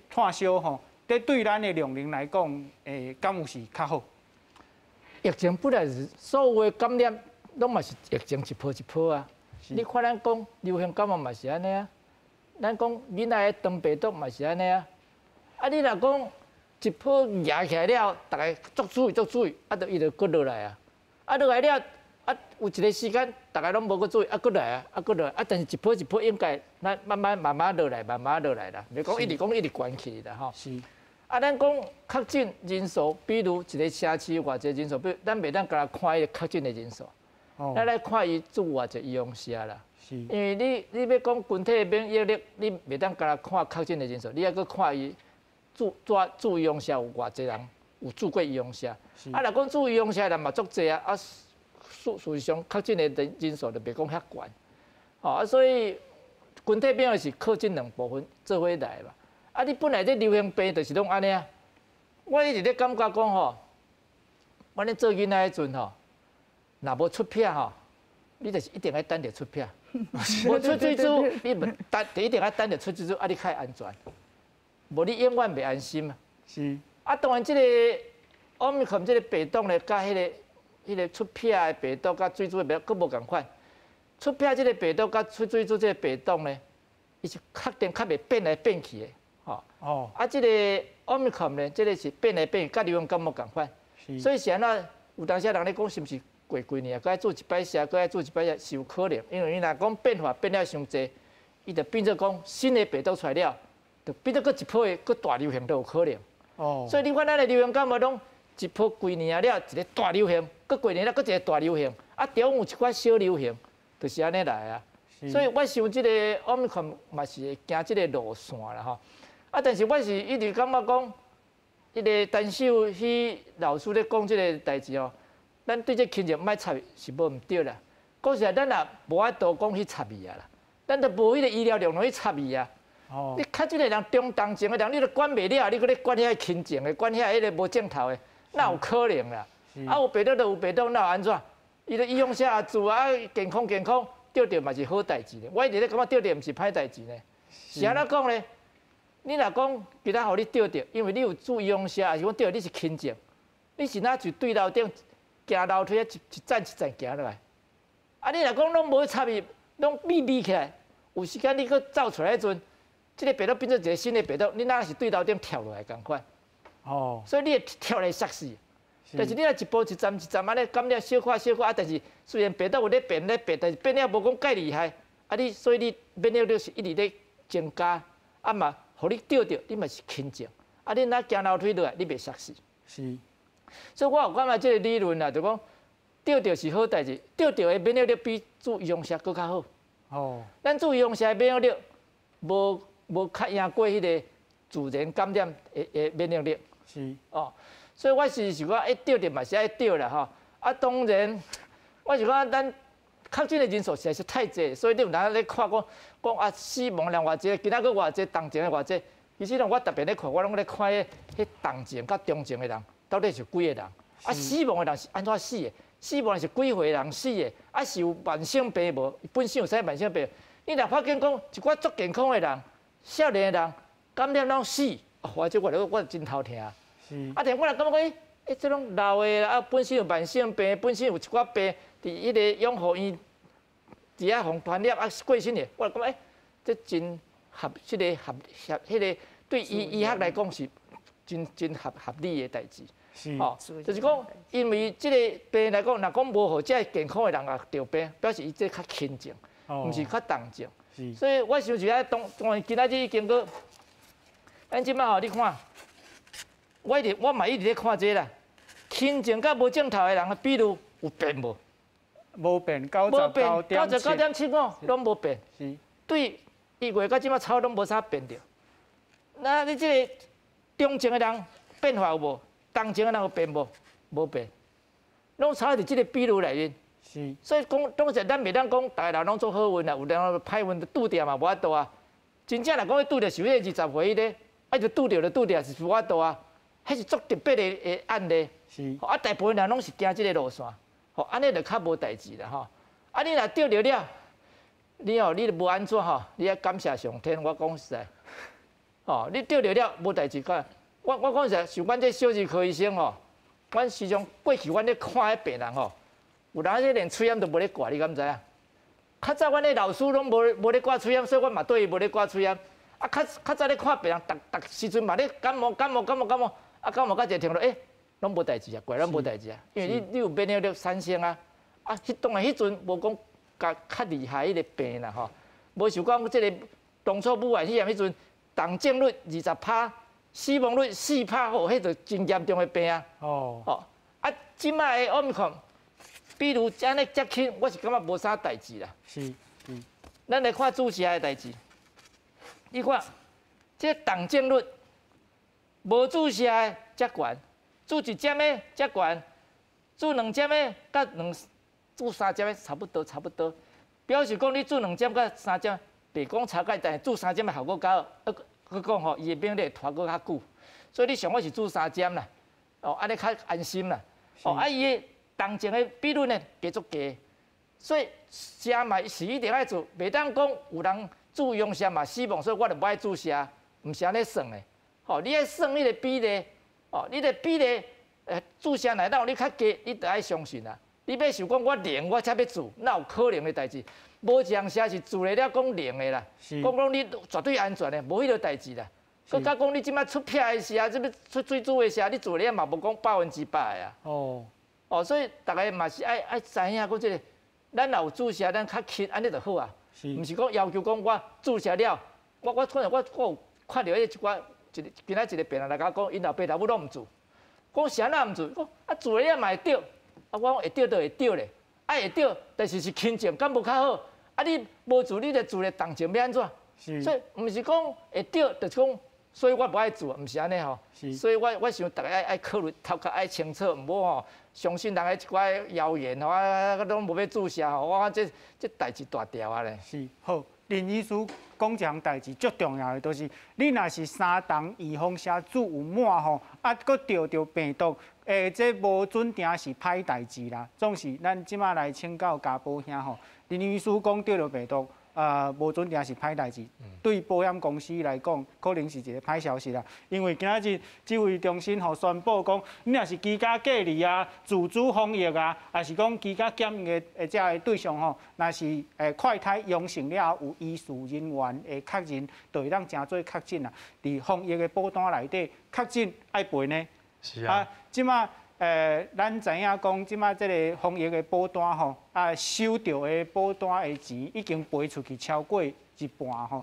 炭烧吼，对咱的量能来讲，敢有是较好？疫情本来是所有的感染，拢嘛是疫情一波一波啊。你看咱讲流行感冒嘛是安尼啊，咱讲囡仔的肠病毒嘛是安尼啊。啊，你若讲，一波压起来了，大家足注意，啊，伊就搁落来啊，啊落来了，啊有一个时间，大家拢无搁注意，啊搁来啊，搁落来，啊但是一波一波应该，咱慢慢落来啦，袂讲一直悬起啦吼。是。啊，咱讲确诊人数，比如一个城市偌济人数，比如咱袂当甲看伊个确诊的人数，咱来看伊住偌济医用社啦。是。因为你要讲群体免疫力，你袂当甲看确诊的人数，你还搁看伊。住医用社有偌济人有住过医用社，啊，若讲住医用社人嘛足济啊，啊，事实上确诊的人数就袂讲遐悬，吼啊，所以群体免疫是靠这两部分做伙来嘛。啊，你本来这流行病就是拢安尼啊，我一直咧感觉讲吼，我咧做囡仔迄阵吼，若无出片吼，你就是一定要等着出片，无出水珠，你一定要等着出水珠，啊，你较安全。无你永远袂安心啊！是啊，当然，这个奥密克戎这个病毒咧，甲迄个出片的病毒，甲水珠的病毒，佫无共款。出片这个病毒，甲出水珠这个病毒咧，伊是确定较袂变来变去的，吼。哦。啊，这个奥密克戎咧，这个是变来变去，甲流行感冒共款。所以是安怎？有当时人咧讲，是毋是过几年啊？佫爱做一摆社，佫爱做一摆社，是有可能。因为伊若讲变化变了伤济，伊就变做讲新的病毒出来了。就变做佫一波的佫大流行都有可能。哦。所以你看咱的流行感冒拢一波几年了，一个大流行，佫过年了，佫一个大流行，啊，中有一寡小流行，就是安尼来啊。所以我想即个奥密克戎嘛是会行即个路线啦吼。啊，但是我是一直感觉讲，迄个陈秀熙老师咧讲即个代志哦，咱对这轻症莫插是无毋对啦。讲实在，咱也无爱多讲去插伊啊啦，咱都无迄个医疗量能去插伊啊。哦，你较即个人中重症的人，你都管袂了，你搁咧管遐轻症的，管遐迄个无症头的，哪有可能啦？啊，有病毒就有病毒，哪有安怎？伊咧医用下住啊，健康，得嘛是好代志呢。我一直咧感觉得毋是歹代志呢。是安怎讲呢？你若讲其他互你得，因为你有住医用下，还是讲得你是轻症，你是哪就对楼顶行楼梯一站行落来。啊，你若讲拢无插伊，拢密起来，有时间你搁走出来迄阵。这个病毒变做一个新的病毒，你哪是对楼顶跳落来共款？哦，所以你会跳来杀死。但是你若一步一站安尼感染小可啊，但是虽然病毒有咧变，但是变了无讲介厉害。啊，所以你免疫力是一直咧增加，啊嘛，互你得着，你嘛是轻症。啊，你若行楼梯落来，你袂杀死。是。所以我有感觉这个理论啦，就讲得着是好代志，得着的免疫力比住医用社佫较好。哦。咱住医用社的免疫力无较赢过迄个自然感染的免疫力，是哦，所以我是讲，得着嘛是爱得啦吼。啊，当然，我是讲咱确诊的人数实在是太济，所以你有人咧看讲啊死亡人偌济，今仔个偌济，重症的偌济。其实我特别咧看，我拢咧看迄重症甲中症的人到底是几个人？啊，死亡的人是安怎死的？死亡是几岁人死的？啊，是有慢性病无？本身有啥慢性病？你若发现讲一寡足健康的人。少年的人感染拢死，或者我真头疼。是。啊，但我若感觉讲，这种老的啦，啊，本身有慢性病，本身有一寡病，伫迄个养护院，伫遐互传染啊过身的，我讲这真迄个对医学来讲是真合理的代志。是。哦，就是讲，因为这个病来讲，若讲无互这健康的人也得病，表示伊这较轻症，毋是较重症。所以我想是今仔日已经个，咱即摆吼，你看，我嘛一直咧看这啦，轻症甲无症头的人，比如有变无？无变，99.7拢无变。是。对1月到即马草拢无啥变着。那你这个中症的人变化有无？重症的人有变无？无变，拢差伫即个比率内面。是。所以讲，当时咱袂当讲，大家人拢做好运啦，有人歹运拄着嘛，无法度啊。真正来讲，拄着是迄个20岁迄个，就拄着是无法度啊。迄是足特别的案例。是。啊，大部分人拢是行即个路线，吼，安尼就较无代志啦，吼。啊，你若得着了，你就无安怎吼，你要感谢上天。我讲实在，吼，你得着了无代志干。我讲实在，像阮这小儿科医生吼，阮时常过去阮咧看迄病人吼，有人这连喙炎都无咧挂，你敢知影？较早阮咧老师拢无咧挂喙炎，所以阮嘛对伊无咧挂喙炎。啊，较早咧看病人，逐时阵嘛咧感冒，啊感冒到一个程度，拢无代志啊，怪拢无代志啊，因为你有免疫力产生啊。啊，当然迄阵无讲较厉害迄个病啦吼，无像讲即个当初武汉肺炎迄阵，重症率20%，死亡率4%，吼，迄就真严重的病啊。哦。啊，即摆的奥密克戎，比如安尼接轻，我是感觉无啥代志啦。是。咱来看注射的代志，你看，这重症率无注射的则悬，注1针的则悬，注2针的甲注3针的差不多，表示讲你注2针甲3针，袂讲差介大，注3针的效果较好，佮讲吼，伊的免疫力拖搁较久，所以你上好是注3针啦，哦，安尼较安心啦，哦，啊伊的重症的比率呢加足低，所以射嘛是一定爱做，袂当讲有人注用射嘛死亡，所以我就不爱注射，毋是安尼算的，吼，你爱算迄个比例，哦，你的比例，注射内底你较低，你得爱相信啦。你要想讲我零，我才要做，哪有可能的代志？无一项射是做了讲零的啦，讲你绝对安全的，无迄个代志啦。佮甲讲你即摆出撇的射，即要出水珠的射，你做了嘛无讲100%的啊。哦，所以大家嘛是爱知影讲即个，咱若有注射，咱较轻，安尼就好啊。毋是讲要求讲我注射了，我可能我有看到迄一寡今仔一个病人来甲讲，因老爸老母拢毋做，讲啥哪毋做？讲啊做了嘛会得。啊，我讲会得就会得咧，啊会得，但是是轻症，敢无较好？啊，你无做，你就做咧重症要安怎？所以毋是讲会得，就是讲，所以我不爱做，毋是安尼吼。所以我想大家爱考虑，头壳爱清楚，毋好吼相信人的一寡谣言吼，啊，拢无要注射吼，我讲这代志大条啊咧。是好，林医师讲一项代志最重要的，就是你若是3重预防射注有满吼，啊，搁得着病毒。这无准定是歹代志啦，总是咱即马来请教家保险吼。林医师讲得了病毒，无准定是歹代志，对保险公司来讲，可能是一个歹消息啦。因为今仔日指挥中心吼宣布讲，你若是居家隔离啊、自主防疫啊，还是讲居家检疫的这个对象吼，若是快筛阳性了有医事人员的确认，就会当真做确诊啦。伫防疫的保单内底，确诊爱赔呢。是啊，即马咱知影讲，即马即个防疫的保单吼，收到的保单的钱已经赔出去超过一半吼。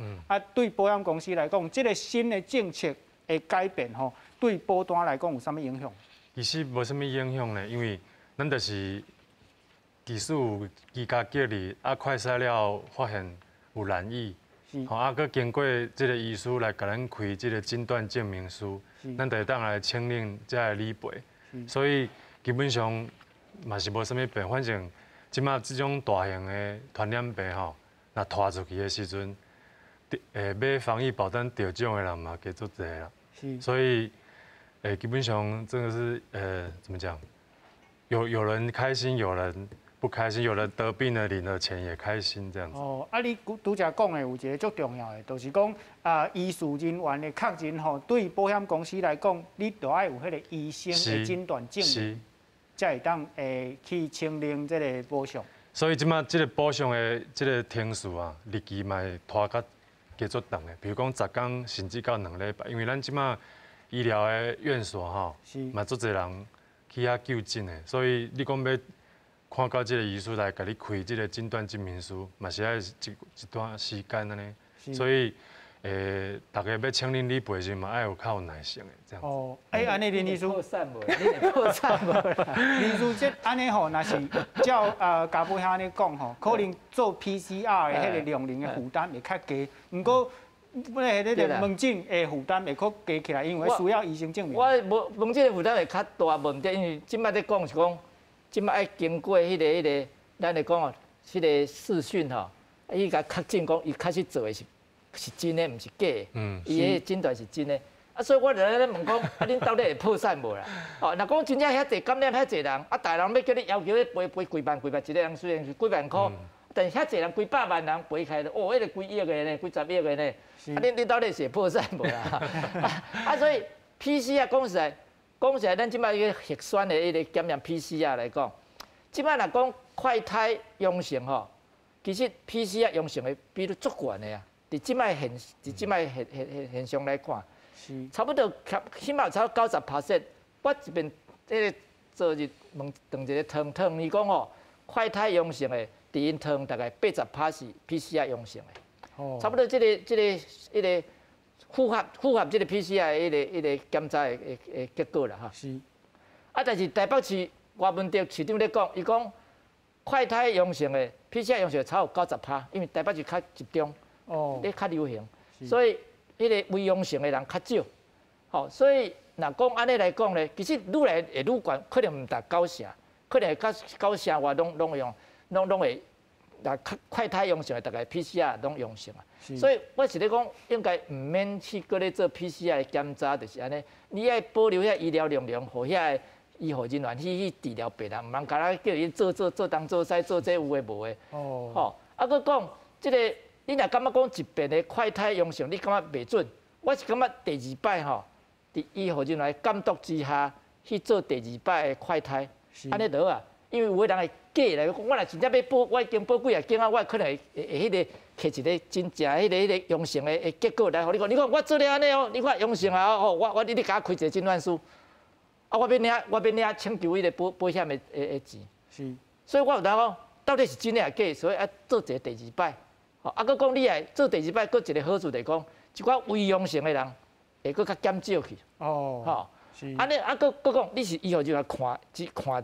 对保险公司来讲，即个新的政策的改变吼，对保单来讲有啥物影响？其实无啥物影响呢，因为咱就是即使有居家隔离，快筛了发现有染疫。佮经过即个医师来甲咱开即个诊断证明书，咱就会当来签领才会理赔。所以基本上嘛是无啥物变，反正即马即种大型的传染病吼，若拖出去的时阵，买防疫保单得奖的人嘛加足济啦。所以基本上真的是怎么讲？有人开心，有人不开心，有人得病了领了钱也开心这样子。你拄则讲的有一个最重要的，就是讲医事人员的确认吼，对保险公司来讲，你就要有迄个医生的诊断证明，才会当去清领这个保障。所以即马这个保障的这个天数啊，日期嘛会拖甲加足长的，比如讲10天甚至到2礼拜，因为咱即马医疗的院所吼，嘛足侪人去遐就诊的，所以你讲要看到这个医师来给你开这个诊断证明书，嘛是要一段时间安尼，所以大家要请恁理赔时嘛，要有较有耐性的这样子。哦，安尼林医师，破产无？你会破产无啦？林医师，这安尼吼，若是照家母遐安尼讲吼，可能做 PCR 的迄个量能的负担会较低，不过。迄个门诊的负担会较加起来，因为需要医生证明。我门诊的负担会较大问题，因为即摆在讲是讲，即摆爱经过迄个，咱来讲哦，迄个视讯吼，伊甲确诊讲伊开始做的是真的，毋是假的。伊迄个诊断是真的。所以我就咧问讲，恁到底会破产无啦？哦，若讲真正遐济感染遐济人，大人要叫你要求要赔几万，一个人虽然是几万块。但是遐济人几百万人赔开了，迄个几亿个呢，几十亿个呢？你到底是破产无啦？所以 PCR 讲实在，咱即摆个核酸的迄个检验 PCR 来讲，即摆若讲快筛阳性吼，其实 PCR 阳性的比率足悬的啊。伫即摆现象来看，差不多起码超90%。我这边迄个昨日问一个汤，伊讲吼，快筛阳性的。伫因汤大概80%是 PCR 阳性的，差不多这个符合这个 PCR 迄个检查的结果啦哈。是。但是台北市柯文哲市长咧讲，伊讲快筛阳性的 PCR 阳性超有90%，因为台北市较集中，咧较流行，所以迄个微阳性的人较少。好，所以若讲安尼来讲咧，其实愈来会愈悬，可能毋达9成，可能9成外拢用。拢会，快筛阳性的大概 PCR 拢阳性啊，所以我是咧讲，应该唔免去搁咧做 PCR 的检查，就是安尼。你要保留遐医疗容量，互遐医护人员去治疗病人，唔通干那叫伊做东做西做这有诶无诶。吼，搁讲即个，你若感觉讲一遍的快筛阳性，你感觉袂准？我是感觉第二摆吼，伫医护人员监督之下去做第二摆的快筛，安尼得啊。因为有的人会假来，我若真正要报，我已经报几啊件啊，我可能会迄个摕一个真正迄个阳性的结果来，互你讲，你看我做了安尼哦，你看阳性啊，哦，你甲我开一个诊断书，我要领请求迄个保险的钱。是。所以我有当讲，到底是真的还假？所以要做一个第二摆。搁讲你来做第二摆，搁一个好处就是讲，一寡微阳性的人会搁较减少去。是。安尼搁讲，你是医护人员看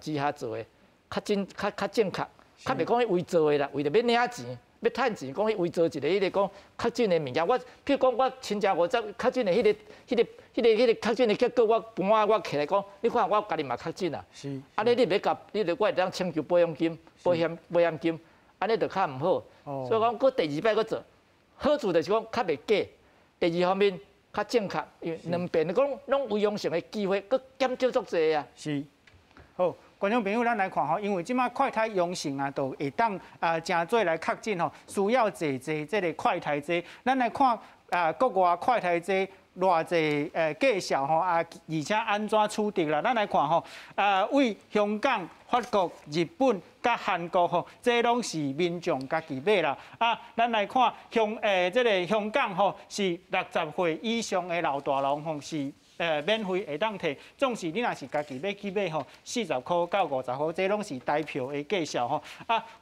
之下做的。较正确，较袂讲迄伪造的啦，为着要领钱、要趁钱，讲迄伪造一个迄个讲确诊的物件。我譬如讲，我亲戚50确诊的迄个确诊的结果，我起来讲，你看我家己嘛确诊啊。是。安尼你袂甲，你着我会当请求保险金，保险金，安尼着较毋好。所以讲，搁第二摆搁做，好处就是讲较袂假。第二方面较正确，因为两边讲拢有阳性的机会，搁减少足侪啊。是。好。观众朋友，咱来看吼，因为即马快筛阳性啊，都会当真做来确诊吼，需要坐即个快筛剂。咱来看国外快筛剂偌济介绍吼而且安怎处理啦？咱来看吼，为香港、法国、日本、甲韩国吼，这拢是民众家己买啦。咱来看这个香港吼，是60岁以上的老大人吼是。免费会当摕，总是你若是家己要去买吼，40块到50块，这拢是台票的介绍吼。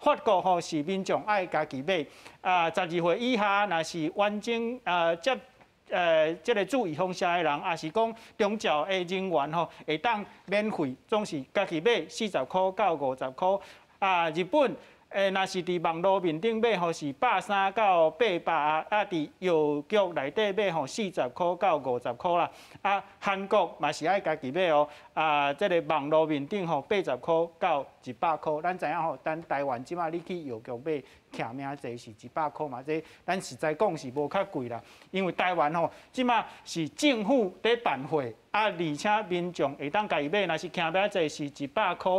法国吼是民众爱家己买，12岁以下若是完整接这个注意风险的人，也是讲中照的人员吼，会当免费，总是家己买40块到50块。日本。若是伫网络面顶买吼是130到800，伫邮局内底买吼40块到50块啦。韩国嘛是爱家己买哦。这个网络面顶吼80块到100块。咱知影吼，咱台湾即马你去邮局买徛名册是100块嘛，这咱实在讲是无较贵啦。因为台湾吼即马是政府在办会。而且民众会当家己买，若是徛名册是100块，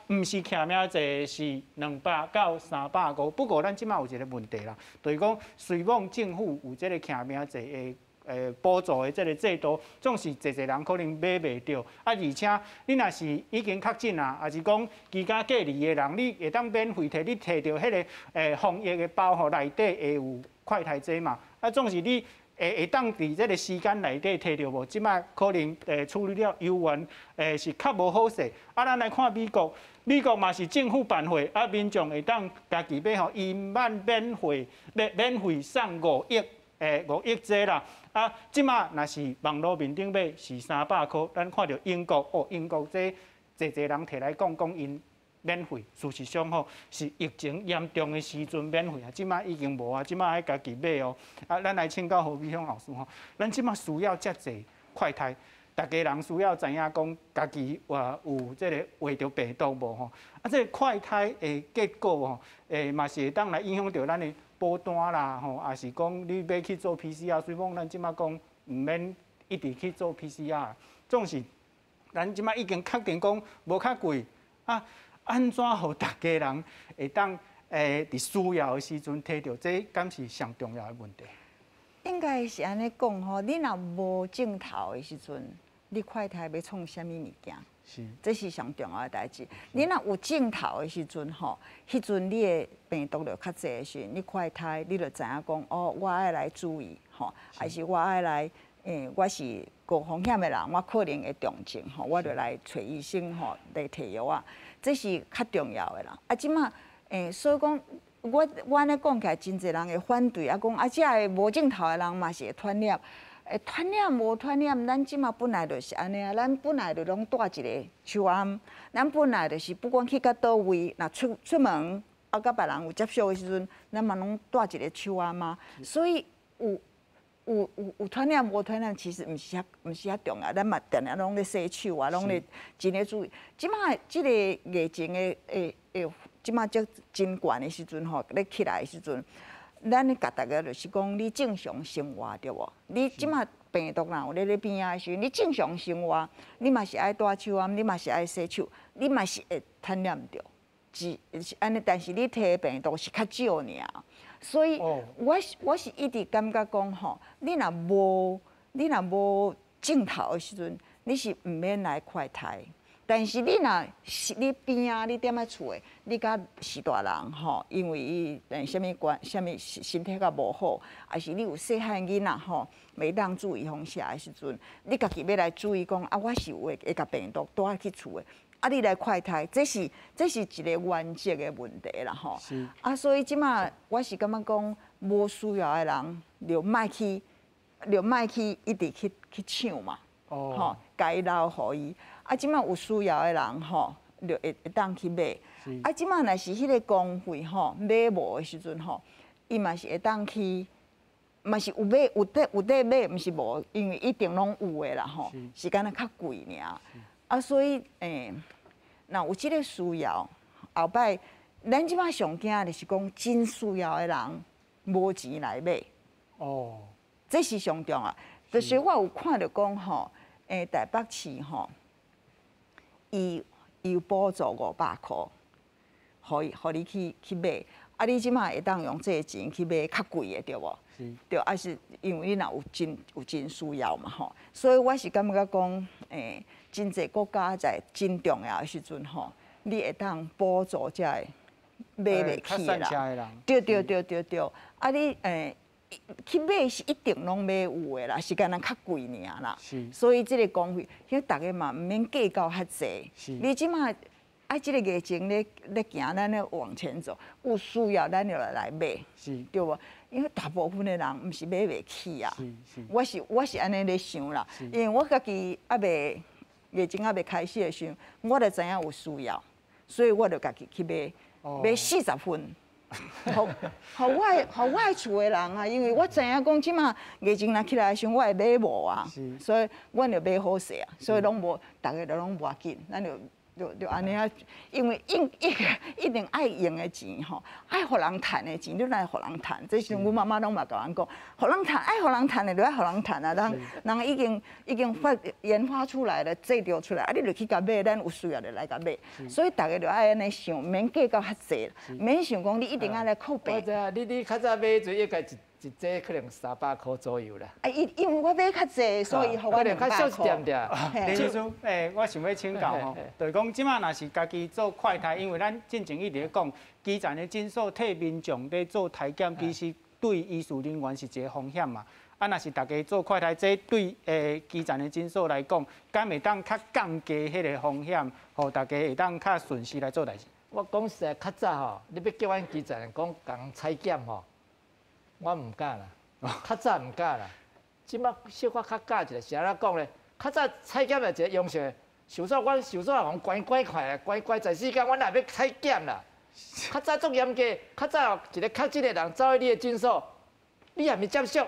毋是徛名册是200到300块。不过咱即马有一个问题啦，就是讲虽望政府有这个徛名册的补助的这个制度，总是侪人可能买袂到。而且你若是已经确诊啊，还是讲居家隔离的人，你会当免费摕，你摕到迄个防疫的包吼，内底会有快筛剂嘛？总是你。会当伫这个时间内底摕到无？即摆可能处理了邮员是较无好势。咱来看美国，美国嘛是政府办会，民众会当家己买吼，伊免费送5亿5亿剂啦。啊，即马若是网络面顶买是300块，咱看到英国哦，英国这侪人摕来讲因免费，事实上吼是疫情严重的时阵免费啊，即马已经无啊，即马爱家己买哦。啊，咱来请教何美香老师吼，咱即马需要遮济快筛。大家人需要知影讲，家己有这个患着病毒无吼？啊，这个快筛的结果吼，嘛是会当来影响到咱的保单啦吼，也是讲你要去做 PCR， 所以讲咱即马讲唔免一直去做 PCR， 总是咱即马已经确定讲无较贵啊，安怎互大家人会当伫需要的时阵摕到，这敢是上重要的问题。应该是安尼讲吼，你若无镜头的时阵。你快筛要创啥物物件？是，这是上重要的代志。你若有镜头的时阵吼，迄阵你的病毒就较侪的时，你快筛你就知影讲哦，我爱来注意吼，还是我爱来我是高风险的人，我可能会重症吼，我就来找医生吼来摕药啊，这是较重要的啦。啊，即马所以讲我安尼讲起来，真侪人会反对啊，讲啊，遮个无镜头的人嘛是会传染。传染无传染，咱即马本来就是安尼啊，咱本来就拢带一个手环，咱本来就是不管去到倒位，若出门啊，甲别人有接触的时阵，咱嘛拢带一个手环嘛。所以有传染无传染，其实毋是遐重要，咱嘛定定拢咧洗手啊，拢咧真咧注意。即马即个疫情的即马即真悬的时阵吼，咧起来的时阵。咱咧甲大家就是讲，你正常生活对无？你即马病毒若有咧边仔的时候，你正常生活，你嘛是爱戴手环，你嘛是爱洗手，你嘛是会传染着。是安尼，但是你摕病毒是较少尔。所以我是一直感觉讲吼，你若无镜头的时阵，你是毋免来快筛。但是你若是你边啊，你踮咧厝诶，你甲是大人吼，因为伊啥物身体较无好，还是你有细汉囡仔吼，袂当注意风险诶时阵，你家己要来注意讲啊，我是有会甲病毒带去厝诶，啊，你来快筛，这是一个原则诶问题啦吼。啊，所以即马我是感觉讲，无需要诶人就莫去一直去抢嘛，吼，该留互伊。啊，即马有需要的人吼，就会当去买。啊，即马若是迄个公费吼，买无的时阵吼，伊嘛是会当去，嘛是有买有得买，毋是无，因为一定拢有的啦吼，是干那较贵尔。啊，所以若有即个需要，后摆咱即马上惊就是讲真需要的人无钱来买。哦，这是上重要。就是我有看到讲吼，台北市吼。伊有补助500块，互你去买。啊，你即马会当用这个钱去买较贵的，对无？对，啊是因为你若有真需要嘛吼。所以我是感觉讲，真济国家在真重要的时阵吼，你会当补助遮个买袂起的啦。对。啊，你去买是一定拢买有的啦，是干那较贵尔啦。所以这个公费，因大家嘛毋免计较遐济。你即马这个疫情咧行，咱咧往前走，有需要咱就来买，对无？因为大部分的人毋是买袂起啊。我是安尼咧想啦，因为我家己疫情未开始的时候，我就知影有需要，所以我就家己去买40份。互我厝的人啊，因为我知影讲即马疫情若起来的时候，我会买无啊，所以阮就买好势啊，所以拢无，大家都拢无要紧，咱就安尼啊，因为一定爱用的钱吼，爱互人趁的钱，你来互人趁。这是阮妈妈拢嘛甲阮讲，互人趁，爱互人趁的就爱互人趁啊。人已经研发出来了，制造出来，啊，你就去甲买，咱有需要就来甲买。所以大家就爱安尼想，免计较遐济，免想讲你一定爱来靠病。我知啊，你较早买做一个一节可能300块左右啦。啊，因为我买较济，所以互我200块。较少一点点。林医师，我想要请教吼，就是讲即马若是家己做快筛，因为咱进前一直咧讲，基层的诊所替民众咧做体检，其实对医师人员是一个风险嘛。啊，若是大家做快筛，这对基层的诊所来讲，敢会当较降低迄个风险，互大家会当较顺势来做代志。我讲实在，较早吼，你要叫阮基层讲共采检吼。我唔敢啦，较早唔敢啦，即摆小可较敢一个，是安怎讲咧？较早采检的一个用性，受说阮受说互关快，关14天，阮也要采检啦。较早足严格，较早一个确诊的人走去你的诊所，你还没接触，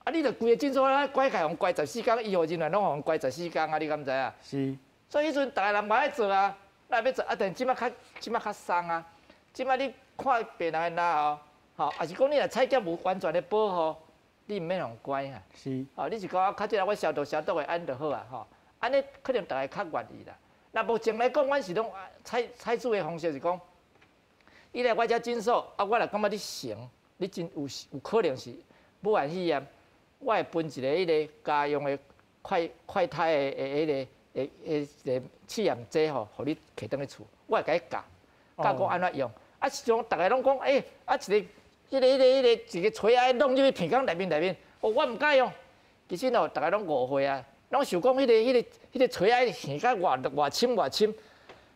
啊，你着规个诊所啊关起，互关14天，医护人员拢互关14天啊，你敢知啊？是。所以迄阵逐个人嘛爱做啊，咱要做啊，但即摆较松啊，即摆你看病人的啦吼，也是讲你若采检无完全的保护。你毋免互关啊，是，哦，你是讲较即个我消毒的安就好啊，吼，安尼可能大家较愿意啦。那目前来讲，阮是拢采取的方式是讲，你来我遮诊所，啊，我若感觉你行，你真有可能是武汉肺炎，我会分一个迄个家用的快胎的迄个试验剂吼，互你摕倒去厝，我会甲你教讲安怎用。啊，是种大家拢讲，啊一个。一个锤啊，弄入去鼻孔内面，哦，我毋敢用。其实哦，大家拢误会啊，拢想讲迄个锤啊，下甲偌深。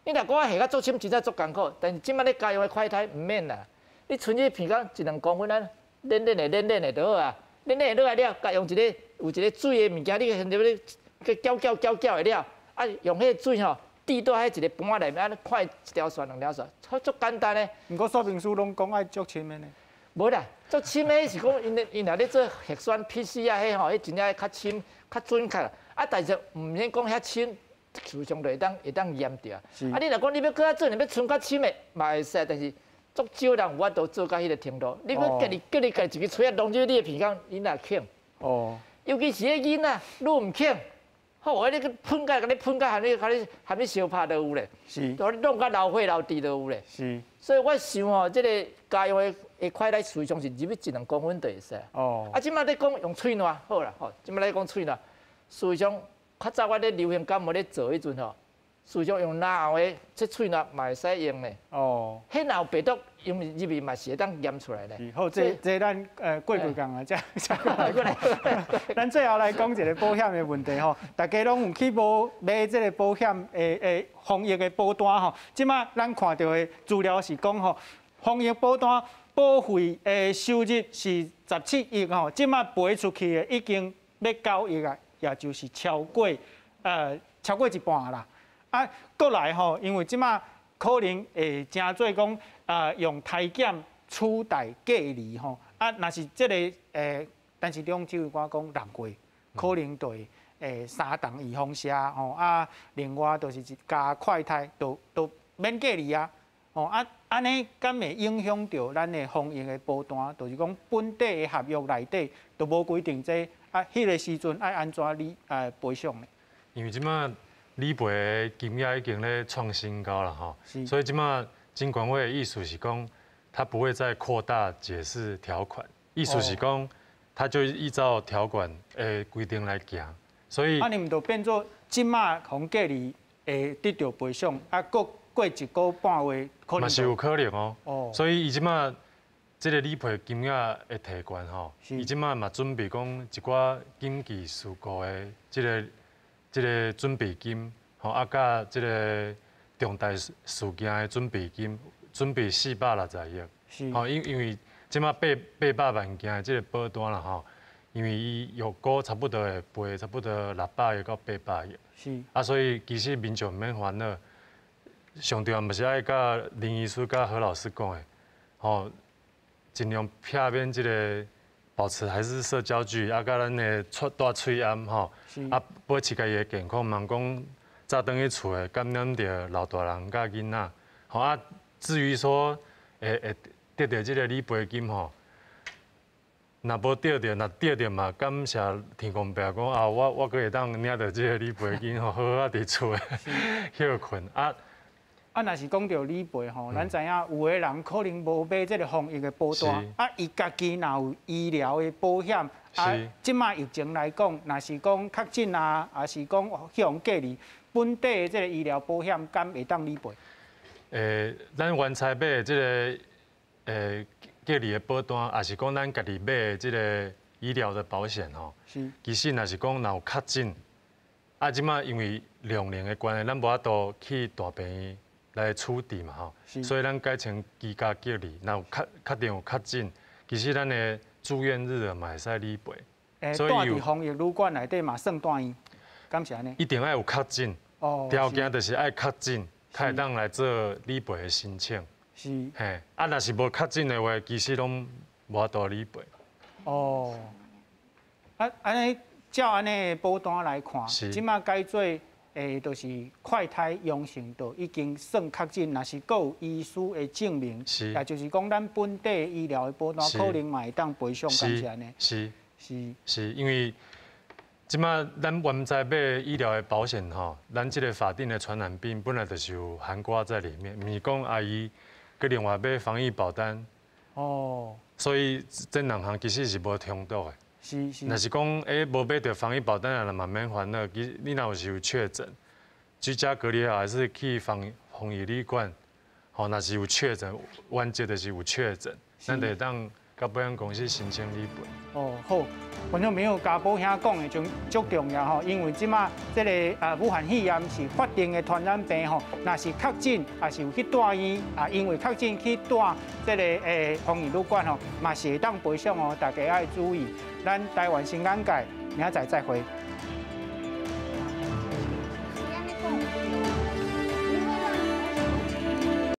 你若讲啊下甲足深，真正足艰苦。但是即摆咧家用的快胎毋免啦，你存入鼻孔1、2公分啊，练的就好啊。练落来了，甲用有一个水的物件，你现在咧搅的了，啊，用迄个水吼。滴到迄一个盘内面，安尼看一条线、2条线，足简单的。毋过说明书拢讲爱足深的呢。无啦，足深的是讲因若咧做核酸 PCR 迄吼，迄真正较深、较准确。啊，但是毋免讲遐深，事上就会当验着。啊，你若讲你要搁较准，要存较深的嘛会使，但是足少人有法度做到迄个程度。你要叫你家己一个锤啊弄入你的鼻孔，你若肯。哦。尤其是迄囡仔，愈毋肯。好，我迄个喷甲，甲你喷甲，含你烧拍都有咧。是。都弄甲流血流滴都有咧。是。所以我想吼，即个家用的快来水上是入去1、2公分就会使。哦。啊，即摆咧讲用喙瘾，好啦，吼，即摆咧讲喙瘾，事实上较早我咧流行感冒咧做迄阵吼，事实上用哪的这喙瘾嘛会使用咧。哦。迄若有病毒用入面嘛是会当验出来咧。好，这咱过几工啊，再过来。咱最后来讲一个保险的问题吼，大家拢有去买这个保险防疫的保单吼。即摆咱看到的资料是讲吼，防疫保单保费的收入是17亿吼，即摆赔出去的已经要9亿啊，也就是超过一半啦。啊，过来吼，因为即摆可能会真做讲用体检取代隔离吼。啊，若是这个但是中指挥官讲人过，可能就会3档预防针吼啊，另外就是一加快胎，都免隔离啊。哦啊，安尼敢会影响到咱的防疫的保单？就是讲本地的合约内底都无规定这啊，迄个时阵爱安怎赔偿呢？因为即摆理赔的金额已经咧创新高了哈，所以即摆金管会的意思是讲，它不会再扩大解释条款，意思是讲，它就依照条款的规定来行，所以你们就变做即摆防隔离会得到赔偿，啊，过1个半月可能嘛是有可能哦。所以伊即摆这个理赔金额会提悬吼，伊即摆嘛准备讲一寡紧急事故的这个准备金，吼啊，甲这个重大事件的准备金，准备460亿。是。吼，因为即摆800万件的这个保单啦吼，因为伊药股差不多会赔差不多600亿到800亿。是。啊，所以其实民众毋免烦恼。上重要嘛是爱甲林医师、甲何老师讲的，吼，尽量避免这个保持还是社交距离，啊，甲咱的大喙暗吼，啊，保持家己的健康，莫讲早倒去厝的感染着老大人甲囡仔，吼啊。至于说会得到这个理赔金吼，若无得到，若得到嘛，感谢天公伯讲啊，我阁会当领到这个理赔金吼，好好伫厝的休困啊。啊，若是讲到理赔吼，咱知影有的人可能无买这个防疫的保单，啊，伊家己若有医疗的保险，啊，即卖疫情来讲，若是讲确诊啊，还是讲向隔离，本地的这个医疗保险敢会当理赔？咱原材买的这个隔离的保单，也是讲咱家己买的这个医疗的保险吼，其实若是讲若有确诊，啊，即卖因为量能的关系，咱无法度去大病院来处置嘛吼，所以咱改成居家隔离。若有确定有确诊，其实咱的住院日的嘛会使理赔。所以住伫防疫旅馆内底嘛算住院，敢是安尼？一定要有确诊，条件就是要确诊，才会当来做理赔的申请。是。嘿，啊，若是无确诊的话，其实拢无法度理赔。哦。安尼照安尼报单来看，即马改做就是快筛阳性，就已经算确诊。若是阁有医师的证明，也就是讲咱本地医疗的报单可能嘛会当赔偿，敢是安尼？是，因为即马咱原在买医疗的保险吼，咱即个法定的传染病本来就是有涵盖在里面，毋是讲阿姨佮另外买防疫保单。哦。所以这两项其实是无冲突的。是。若是讲无买到防疫保单啊，嘛免烦恼。你若是有确诊，居家隔离后还是去防疫旅馆，吼，若是有确诊，原则就是有确诊，咱就当甲保险公司申请理赔。哦，好，观众朋友，家宝兄讲的就足重要吼，因为即马这个武汉肺炎是法定的传染病吼，若是确诊也是有去住院因为确诊去住这个防疫旅馆吼，嘛是会当赔偿哦，大家要注意。咱台湾新眼界，明仔载再会。